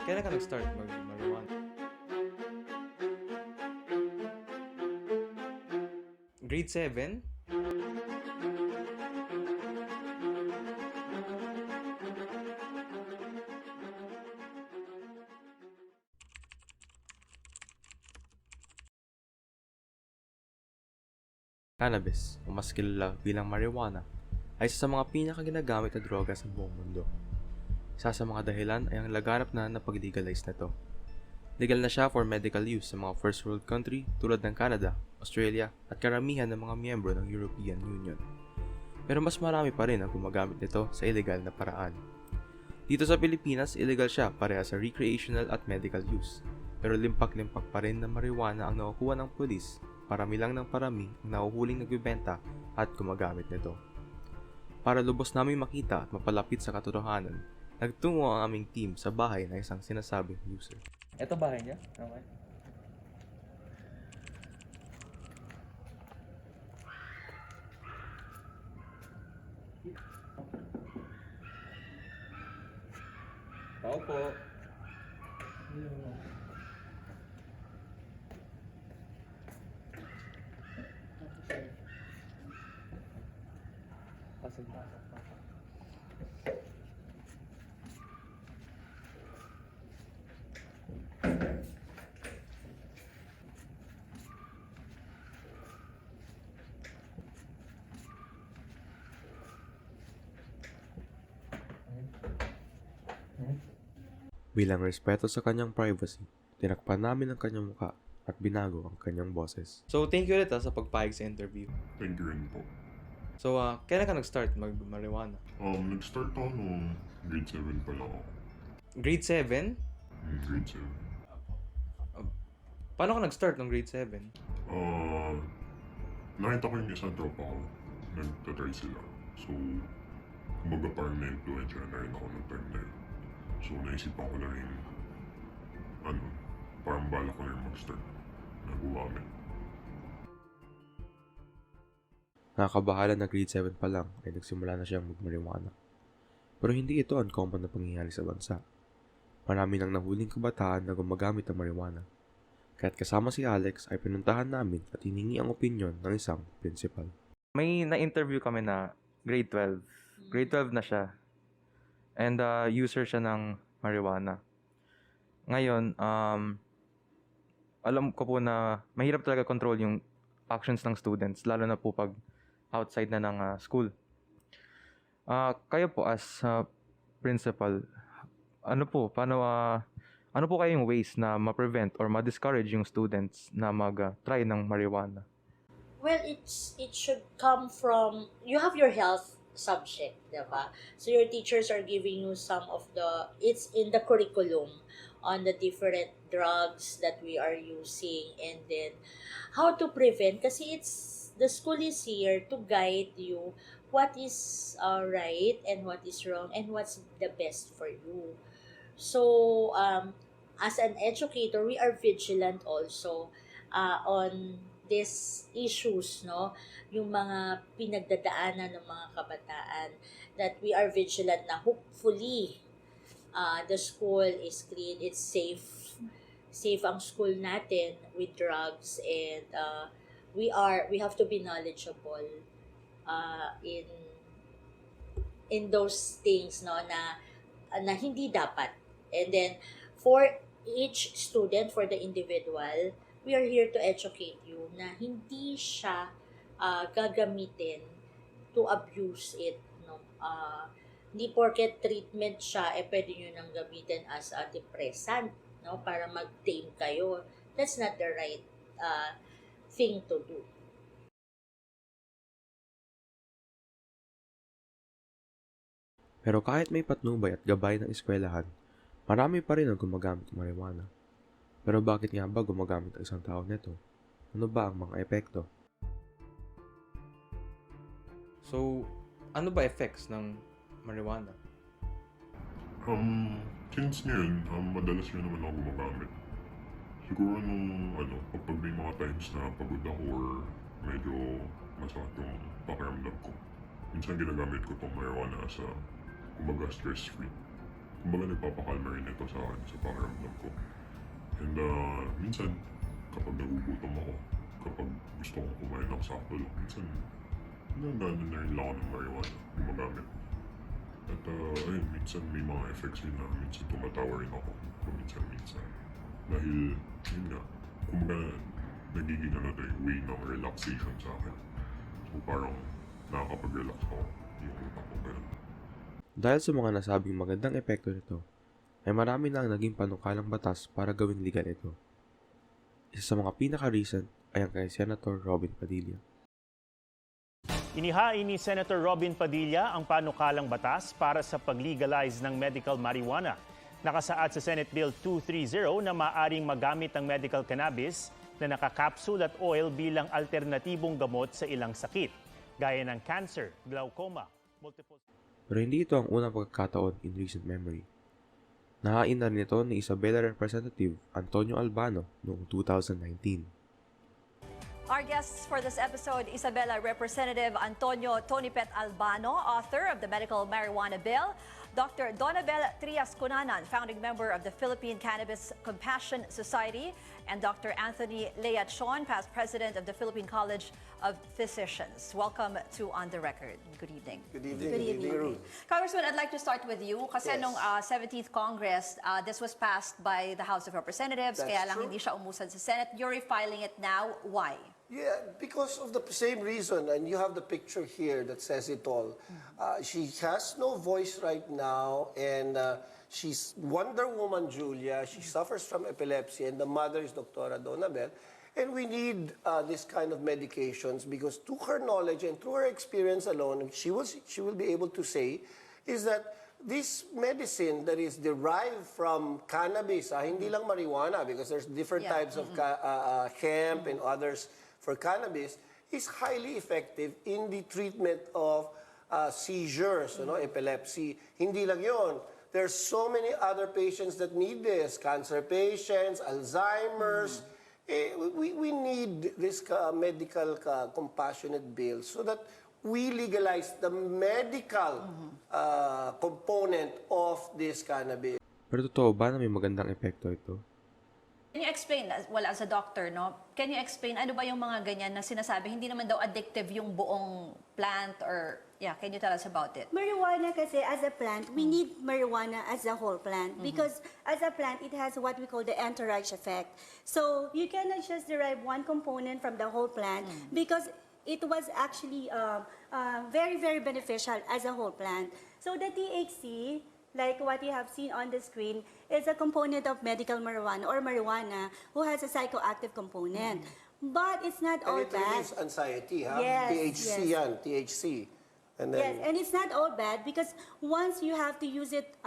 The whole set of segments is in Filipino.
kailan ka nag-start mag-marijuana? Grade 7? Cannabis, o mas kilala bilang marijuana, ay isa sa mga pinakaginagamit na droga sa buong mundo. Isa sa mga dahilan ay ang laganap na pag-legalize nito. Legal na siya for medical use sa mga first world country tulad ng Canada, Australia at karamihan ng mga miyembro ng European Union. Pero mas marami pa rin ang gumagamit nito sa illegal na paraan. Dito sa Pilipinas, illegal siya pareha sa recreational at medical use. Pero limpak-limpak pa rin na marijuana ang nakukuha ng pulis, parami lang ng parami ang nahuhuling nagbibenta at gumagamit nito. Para lubos naming makita at mapalapit sa katotohanan, nagtungo ang aming team sa bahay ng isang sinasabing user. Ito bahay niya? Okay. Tao po. Pasok. Bilang respeto sa kanyang privacy, tinakpan namin ang kanyang muka at binago ang kanyang boses. So, thank you ulit sa pagpahig sa interview. Thank you rin po. So, kailan ka nag-start mag-marijuana? Nag-start ako nung grade 7 pa lang ako. Grade 7? Grade 7. Paano ka nag-start nung grade 7? Nakita ko yung isang tropa ko. Nagtatry sila. So, kumbaga parang na-influensya na rin ako ng time na yun. So, naisipan ko na rin, parang balak ko na rin mag-start na gumamit. Nakakabahala na grade 7 pa lang ay nagsimula na siyang mag-marijuana. Pero hindi ito uncommon na pangyayari sa bansa. Marami nang nahuling kabataan na gumagamit ng marijuana. Kaya't kasama si Alex ay pinuntahan namin at hiningi ang opinyon ng isang principal. May na-interview kami na grade 12. Grade 12 na siya. And user siya ng marijuana. Ngayon, alam ko po na mahirap talaga control yung actions ng students, lalo na po pag outside na ng school. Kayo po as principal, ano po kayong ways na ma-prevent or ma-discourage yung students na mag-try ng marijuana? Well, it should come from, you have your health subject, diba? So your teachers are giving you it's in the curriculum on the different drugs that we are using, and then how to prevent, kasi the school is here to guide you what is right and what is wrong and what's the best for you. So as an educator, we are vigilant also on these issues, no? Yung mga pinagdadaanan ng mga kabataan, that we are vigilant na hopefully the school is clean, it's safe ang school natin with drugs, and we have to be knowledgeable in those things, no, na hindi dapat. And then for each student, for the individual, we are here to educate you na hindi siya gagamitin to abuse it, no. Hindi porket treatment siya, pwede nyo nang gamitin as a depressant, no, para mag-tame kayo. That's not the right thing to do. Pero kahit may patnubay at gabay ng eskwelahan, marami pa rin ang gumagamit ng marijuana. Pero bakit nga ba gumagamit ang isang tao nito? Ano ba ang mga epekto? So, ano ba effects ng marijuana? Since ngayon, madalas yun naman ako gumagamit. Siguro nung, kapag may mga times na pagod ako or medyo masakit yung pakiramdam ko, minsan ginagamit ko itong marijuana sa, kumbaga, stress-free. kumbaga nagpapakalma rin ito sa akin sa pakiramdam ko. And minsan, kapag nagugutom ako, kapag gusto kong kumain ng sakto lang, minsan, nagano na rin lang ako ng marijuana, gumagamit. At ayun, minsan may mga effects yun na minsan tumatawa rin ako, minsan. Dahil, yun nga, kumbaga, nagiging ano to, way ng relaxation sa akin. So parang nakakapag-relax ako yung utak ko ganun. Dahil sa mga nasabing magandang epekto nito, ay marami na ang naging panukalang batas para gawing legal ito. Isa sa mga pinaka-recent ay ang kay Senator Robin Padilla. Inihain ni Senator Robin Padilla ang panukalang batas para sa pag-legalize ng medical marijuana. Nakasaad sa Senate Bill 230 na maaring magamit ang medical cannabis na nakakapsul at oil bilang alternatibong gamot sa ilang sakit, gaya ng cancer, glaucoma, multiple... Pero hindi ito ang unang pagkakataon in recent memory. Nahain na rin ito ni Isabela Representative Antonio Albano noong 2019. Our guests for this episode, Isabela Representative Antonio Tonipet Albano, author of the Medical Marijuana Bill, Dr. Donabel Trias Cunanan, founding member of the Philippine Cannabis Compassion Society, and Dr. Anthony Leachon, past president of the Philippine College of Physicians. Welcome to On the Record. Good evening. Good evening. Good evening. Congressman, I'd like to start with you. Kasi Yes. nung 17th Congress, this was passed by the House of Representatives. That's Kaya lang true. hindi siya umusad sa Senate. You're refiling it now. Why? Yeah, because of the same reason, and you have the picture here that says it all. She has no voice right now, and she's Wonder Woman Julia. She suffers from epilepsy, and the mother is Dr. Donabel. And we need this kind of medications because to her knowledge and through her experience alone, she will be able to say is that this medicine that is derived from cannabis, hindi lang marijuana because there's different Yeah. types of hemp and others for cannabis, is highly effective in the treatment of seizures, epilepsy. Hindi lang yun. There's so many other patients that need this. Cancer patients, Alzheimer's. We need this medical compassionate bill so that we legalize the medical component of this cannabis. Pero totoo ba na may magandang epekto ito? Can you explain, as a doctor, no? Can you explain, ano ba yung mga ganyan na sinasabi? Hindi naman daw addictive yung buong plant or, can you tell us about it? Marijuana kasi as a plant, we need marijuana as a whole plant because as a plant, it has what we call the entourage effect. So you cannot just derive one component from the whole plant because it was actually very, very beneficial as a whole plant. So the THC, like what you have seen on the screen, is a component of medical marijuana or marijuana who has a psychoactive component. But it's not all And it bad. relieves anxiety, ha? Yes, THC yes. yan, THC. And then, Yes, and it's not all bad because once you have to use it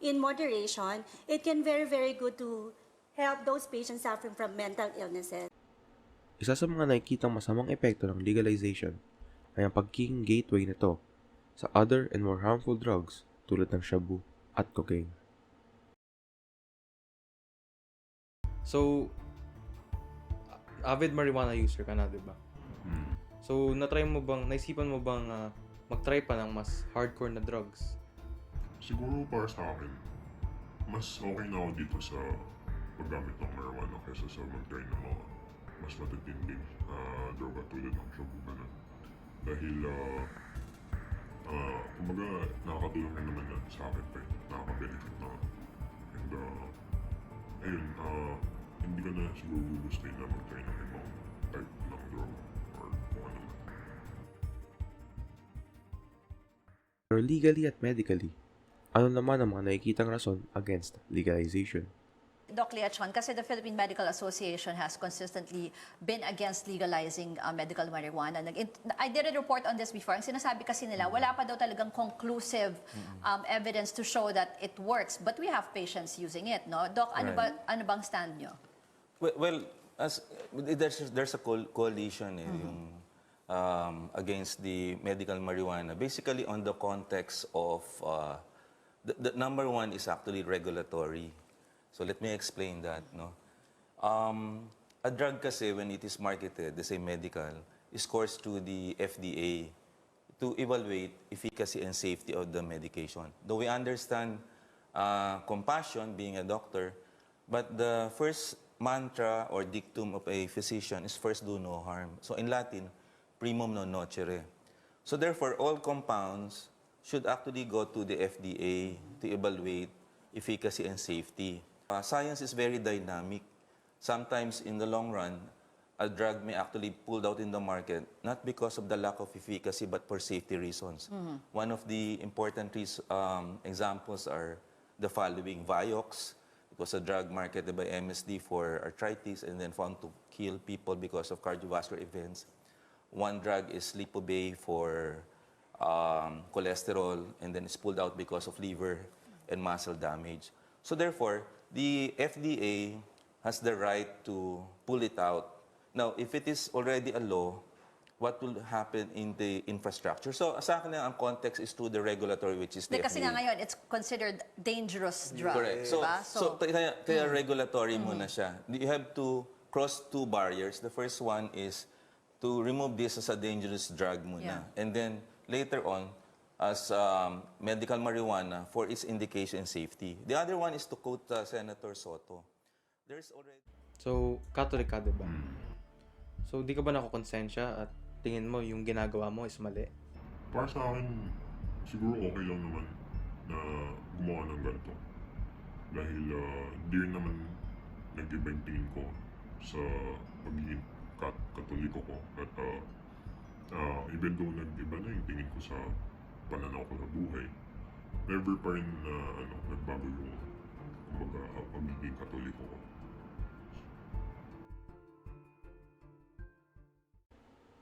in moderation, it can very, very good to help those patients suffering from mental illnesses. Isa sa mga nakikitang masamang epekto ng legalization ay ang pagiging gateway nito sa other and more harmful drugs tulad ng shabu at cocaine. So, avid marijuana user ka na, di ba? So, naisipan mo bang mag-try pa ng mas hardcore na drugs? Siguro para sa akin, mas okay na ako dito sa paggamit ng marijuana kaysa sa mag-try ng mga mas matitinding droga tulad ng shabu ganun. Dahil, kumbaga, nakakatulong rin naman yan sa akin pa nakaka-benefit na. And, ayun, hindi ka na siguro gugustuhin na mag-try ng ibang type ng droga or kung ano man. Pero legally at medically, ano naman ang mga nakikitang rason against legalization? Doc Leachon, kasi the Philippine Medical Association has consistently been against legalizing medical marijuana. I did a report on this before. Ang sinasabi kasi nila, wala pa daw talagang conclusive evidence to show that it works. But we have patients using it, no? Doc, ano bang stand nyo? Well, there's a coalition yung, against the medical marijuana. Basically, on the context of the number one is actually regulatory. So let me explain that. No, a drug kasi when it is marketed, the same medical, scores to the FDA to evaluate efficacy and safety of the medication. Though we understand compassion, being a doctor, but the first mantra or dictum of a physician is first do no harm. So in Latin, primum non nocere. So therefore, all compounds should actually go to the FDA to evaluate efficacy and safety. Science is very dynamic. Sometimes in the long run, a drug may actually pulled out in the market, not because of the lack of efficacy, but for safety reasons. One of the important examples are the following. Vioxx, it was a drug marketed by MSD for arthritis and then found to kill people because of cardiovascular events. One drug is Lipobay for cholesterol and then it's pulled out because of liver and muscle damage. So therefore, the FDA has the right to pull it out. Now, if it is already a law, what will happen in the infrastructure? So sa akin ang context is through the regulatory, which is the Kasi FDA. nga ngayon, it's considered dangerous drug. Correct. Diba? So kaya regulatory muna siya. You have to cross two barriers. The first one is to remove this as a dangerous drug muna. Yeah. And then later on, as medical marijuana for its indication and safety. The other one is to quote Senator Soto. There's already... So, Catholic ka, diba? So, di ka ba nakukonsensya at tingin mo yung ginagawa mo is mali? Para sa akin, siguro okay lang naman na gumawa ng ganito. Dahil di rin naman nag-iba yung tingin ko sa pagiging katoliko ko. At even though nag-iba na yung tingin ko sa pananaw ko sa buhay, never pa rin nagbago yung pagiging katoliko ko.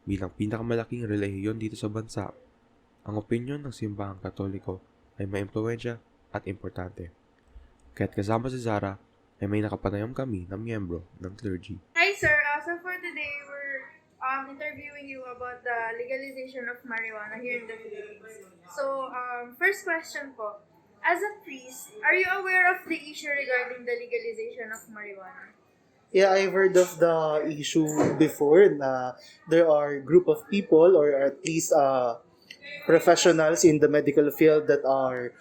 Bilang pinakamalaking relihiyon dito sa bansa, ang opinyon ng simbahang Katoliko ay may impluwensya at importante. Kaya't kasama si Zara ay may nakapanayam kami na miyembro ng clergy. Hi sir, so for today we're interviewing you about the legalization of marijuana here in the Philippines. So first question po, as a priest, are you aware of the issue regarding the legalization of marijuana? Yeah, I've heard of the issue before na there are group of people or at least professionals in the medical field that are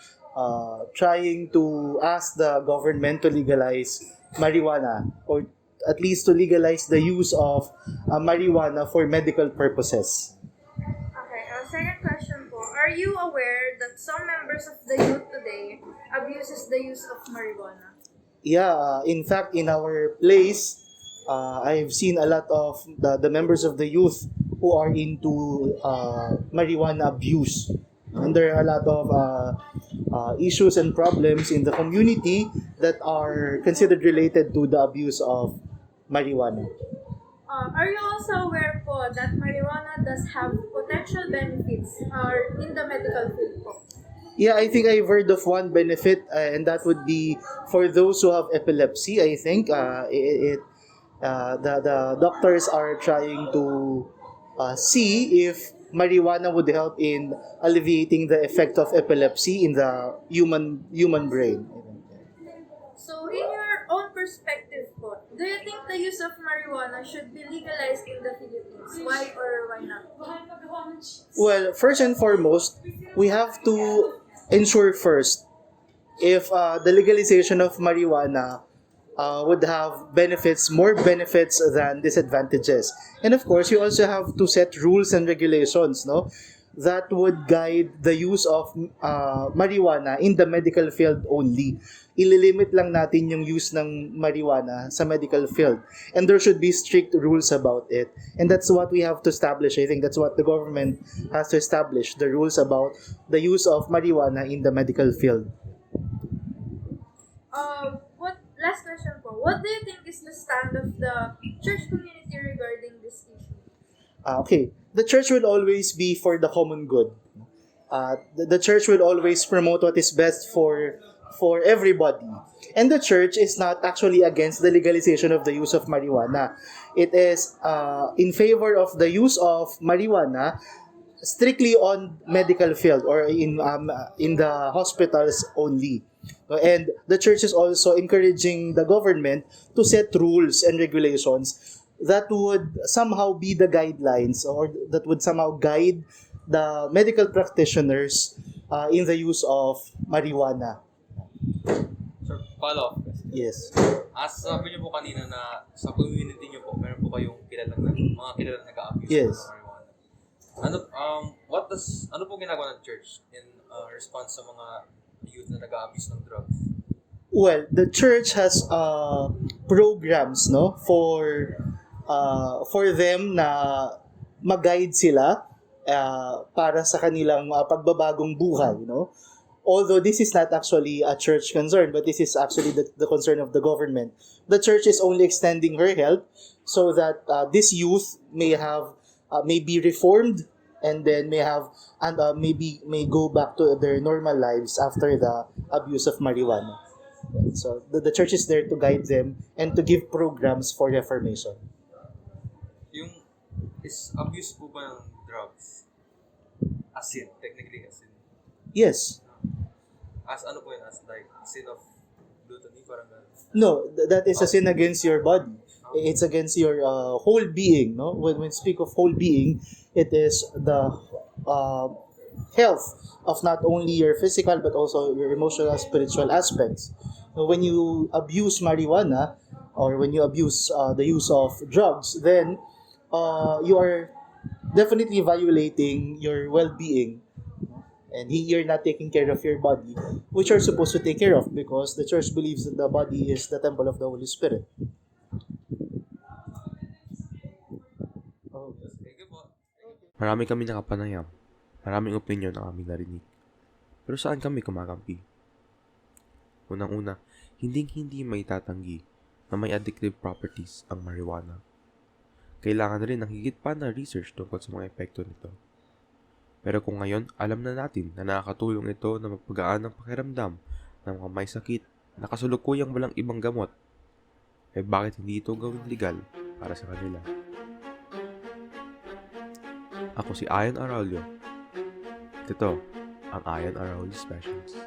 trying to ask the government to legalize marijuana or at least to legalize the use of marijuana for medical purposes. Okay, second question po, are you aware that some members of the youth today abuses the use of marijuana? Yeah, in fact, in our place, I've seen a lot of the members of the youth who are into marijuana abuse. And there are a lot of issues and problems in the community that are considered related to the abuse of marijuana. Are you also aware po that marijuana does have potential benefits in the medical field po? Yeah, I think I've heard of one benefit, and that would be for those who have epilepsy. I think the doctors are trying to see if marijuana would help in alleviating the effect of epilepsy in the human brain. So, in your own perspective po, do you think the use of marijuana should be legalized in the Philippines? Why or why not? Well, first and foremost, we have to ensure first if the legalization of marijuana would have more benefits than disadvantages. And of course, you also have to set rules and regulations, no, that would guide the use of marijuana in the medical field only. Ililimit lang natin yung use ng marijuana sa medical field. And there should be strict rules about it. And that's what we have to establish. I think that's what the government has to establish, the rules about the use of marijuana in the medical field. Last question po, what do you think is the stand of the church community regarding this issue? Okay, the church will always be for the common good. The church will always promote what is best for everybody. And the church is not actually against the legalization of the use of marijuana. It is in favor of the use of marijuana strictly on medical field or in the hospitals only. And the church is also encouraging the government to set rules and regulations that would somehow be the guidelines or that would somehow guide the medical practitioners in the use of marijuana. Sir, follow-up question. Yes. As sabi niyo po kanina na sa community niyo po, meron po kayong mga kilalang nag-a-abuse Yes. ng marijuana. Ano po ginagawa ng church in response sa mga youth na nag-a-abuse ng drugs? Well, the church has programs, no, for them na mag-guide sila para sa kanilang pagbabagong buhay, no. Although this is not actually a church concern, but this is actually the concern of the government. The church is only extending her help so that this youth may be reformed and then may go back to their normal lives after the abuse of marijuana. So the church is there to guide them and to give programs for reformation. Yung abuse po ba ng drugs? As in, technically as in. Yes. As ano po yun? As like sin of gluttony? Parang ganun. No, that is a sin against your body. It's against your whole being. No, when we speak of whole being, it is the health of not only your physical but also your emotional, spiritual aspects. So when you abuse marijuana or when you abuse the use of drugs, then you are definitely violating your well-being. And you're not taking care of your body, which you're supposed to take care of because the church believes that the body is the temple of the Holy Spirit. Marami kami nakapanayam. Maraming opinion ang aming narinig. Pero saan kami kumakampi? Unang-una, hindi may tatanggi na may addictive properties ang marijuana. Kailangan rin ng higit pa na research tungkol sa mga epekto nito. Pero kung ngayon, alam na natin na nakakatulong ito na magpagaan ng pakiramdam ng mga may sakit na kasulukuyang walang ibang gamot, bakit hindi ito gawing legal para sa kanila? Ako si Ian Araulio. Ito ang Ian Araulio Specials.